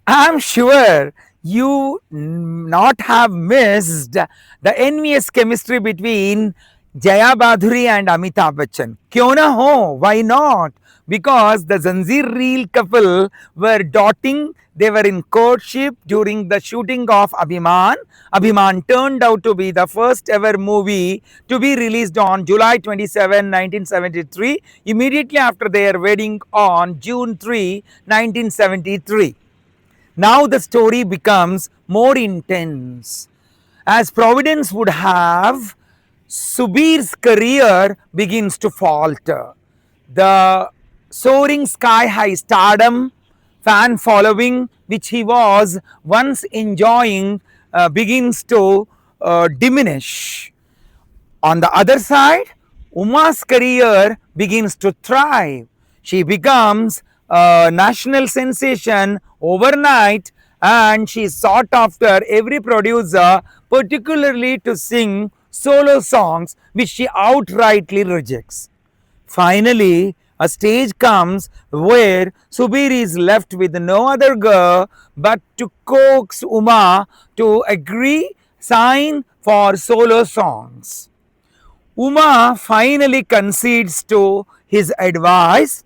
I'm sure you not have missed the envious chemistry between Jaya Badhuri and Amitabh Bachchan. Kyun na ho? Why not? Because the Zanjeer Reel couple were dotting, they were in courtship during the shooting of Abhiman. Abhiman turned out to be the first ever movie to be released on July 27, 1973, immediately after their wedding on June 3, 1973. Now the story becomes more intense. As Providence would have, Subir's career begins to falter. The soaring sky high stardom, fan following, which he was once enjoying, begins to diminish. On the other side, Uma's career begins to thrive. She becomes a national sensation overnight and she is sought after every producer, particularly to sing solo songs which she outrightly rejects. Finally, a stage comes where Subir is left with no other girl but to coax Uma to agree sign for solo songs. Uma finally concedes to his advice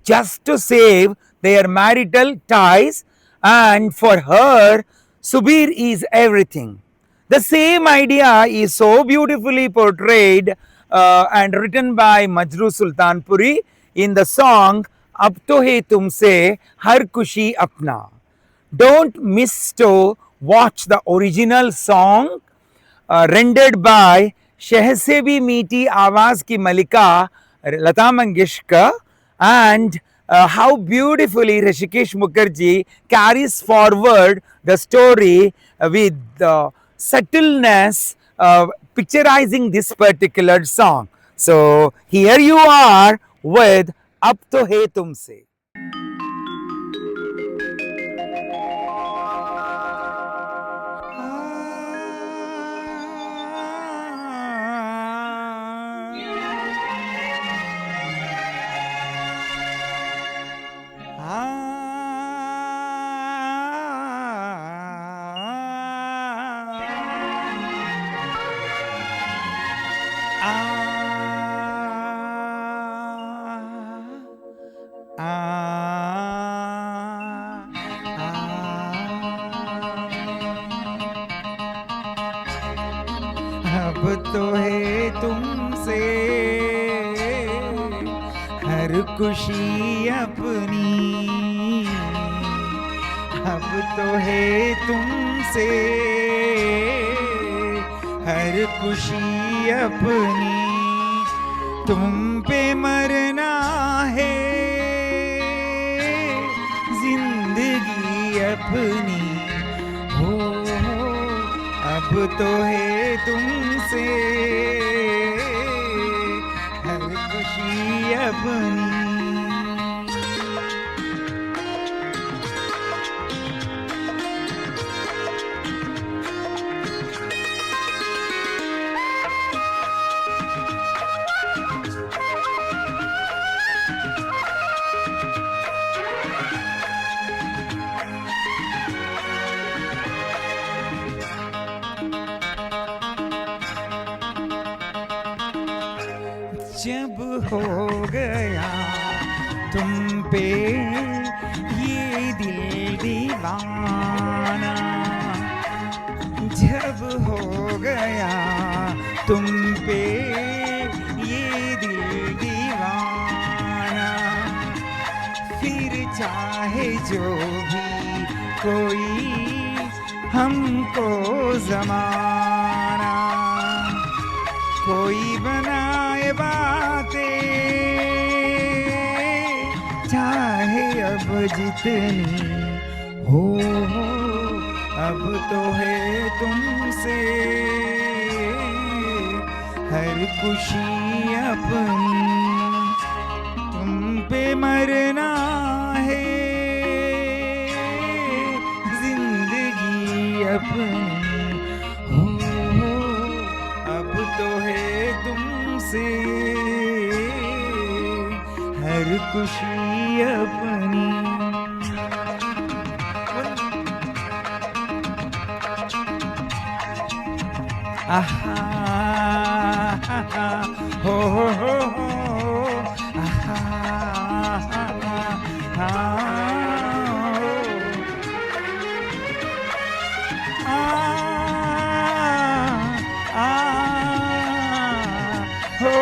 just to save their marital ties, and for her, Subir is everything. The same idea is so beautifully portrayed and written by Majru Sultanpuri in the song Ab to hai tumse har kushi apna. Don't miss to watch the original song rendered by शहसेबी मीठी आवाज की मलिका Lata Mangeshkar and how beautifully Rishikesh Mukherjee carries forward the story with subtleness, picturizing this particular song. So here you are with Ab to Hai Tumse. अब तो है तुमसे हर खुशी अपनी, अब तो है तुमसे हर खुशी अपनी, तुम पे मरना है जिंदगी अपनी हो, अब तो है तुमसे हर खुशी अपनी. जब हो गया तुम पे ये दिल दीवाना, जब हो गया तुम पे ये दिल दीवाना, फिर चाहे जो भी कोई हमको जमाना, कोई बनाए बातें चाहे अब जितनी हो, अब तो है तुमसे हर खुशी अपनी, तुम पे मरना है जिंदगी अपनी हो, अब तो है तुमसे हर खुशी अपनी. aha, ho ho ho ho, aha, हो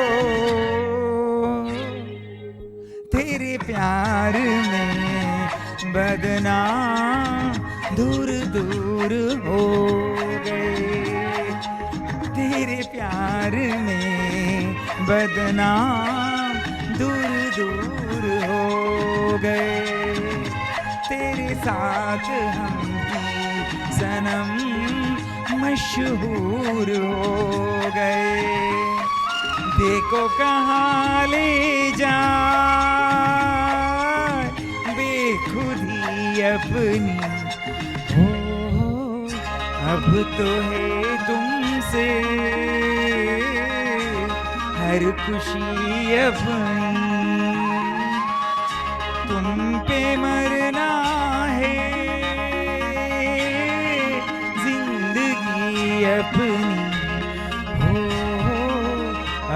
तेरे प्यार में बदनाम दूर दूर हो गए, तेरे प्यार में बदनाम दूर दूर हो गए, तेरे साथ हम भी सनम मशहूर हो गए, देखो कहाँ ले जा बेखुदी अपनी, हो अब तो है तुमसे हर खुशी अपनी, तुम पे मरना है जिंदगी अपनी,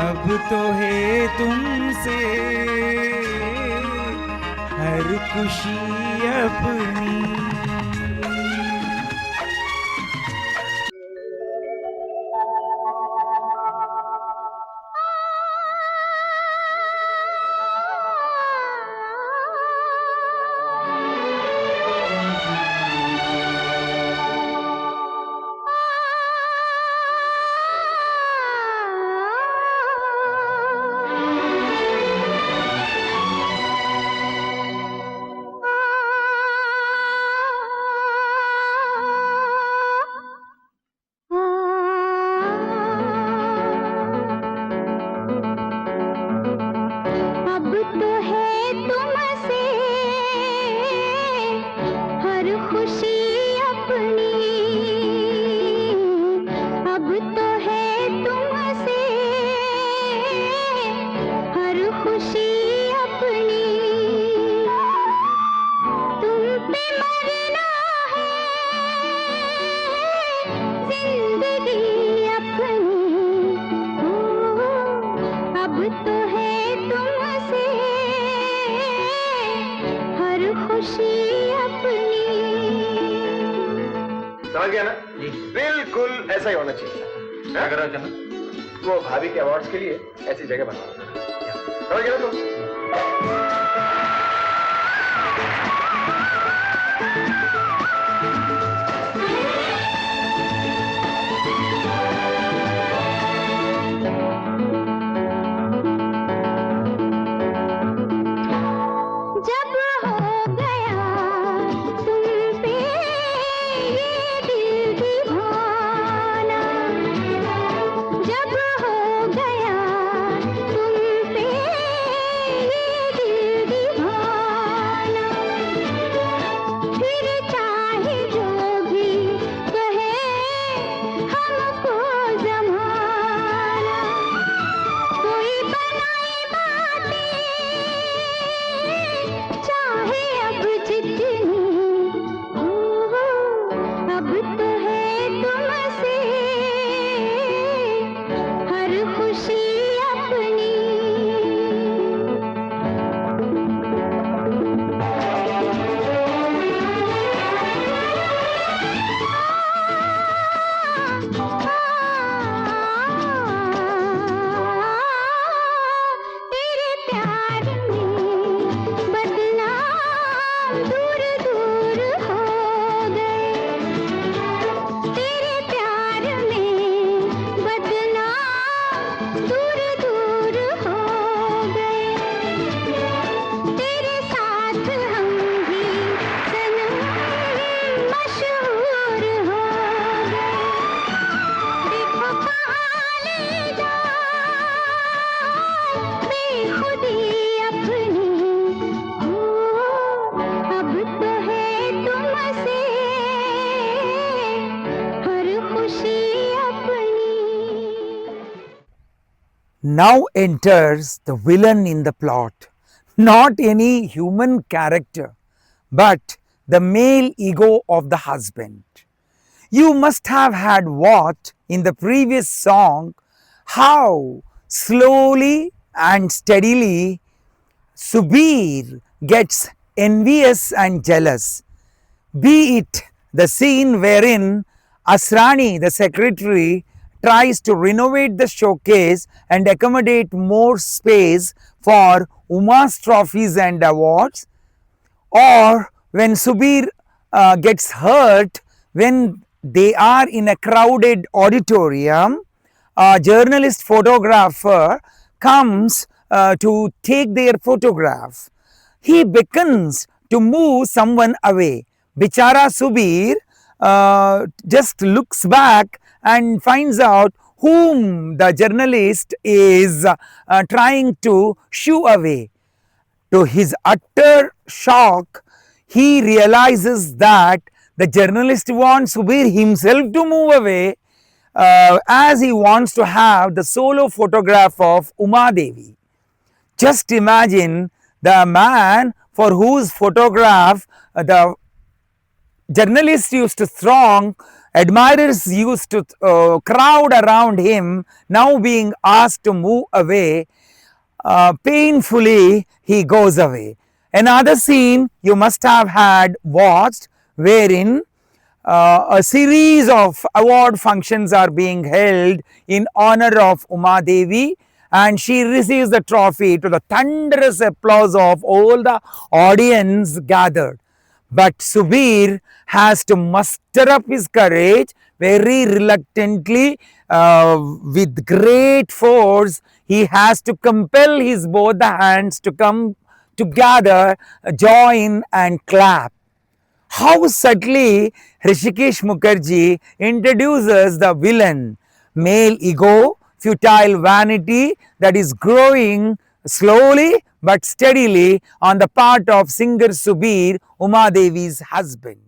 अब तो है तुमसे हर खुशी अपनी। समझ गया ना जी? बिल्कुल ऐसा ही होना चाहिए। क्या कर रहा है? वो भाभी के अवार्ड्स के लिए ऐसी जगह बना, समझ गया ना तुम? Now enters the villain in the plot, not any human character, but the male ego of the husband. You must have had watched in the previous song how slowly and steadily Subir gets envious and jealous. Be it the scene wherein Asrani, the secretary, tries to renovate the showcase and accommodate more space for Uma's trophies and awards, or when Subir gets hurt when they are in a crowded auditorium, a journalist photographer comes to take their photograph. He beckons to move someone away. Bichara Subir just looks back and finds out whom the journalist is trying to shoo away. To his utter shock, he realizes that the journalist wants Subir himself to move away as he wants to have the solo photograph of Uma Devi. Just imagine the man for whose photograph the journalists used to throng, admirers used to crowd around him, now being asked to move away. Painfully he goes away. Another scene you must have had watched wherein a series of award functions are being held in honor of Uma Devi, and she receives the trophy to the thunderous applause of all the audience gathered. But Subir has to muster up his courage very reluctantly, with great force. He has to compel his both the hands to come together, join and clap. How subtly Hrishikesh Mukherjee introduces the villain, male ego, futile vanity that is growing slowly but steadily on the part of singer Subir, Uma Devi's husband.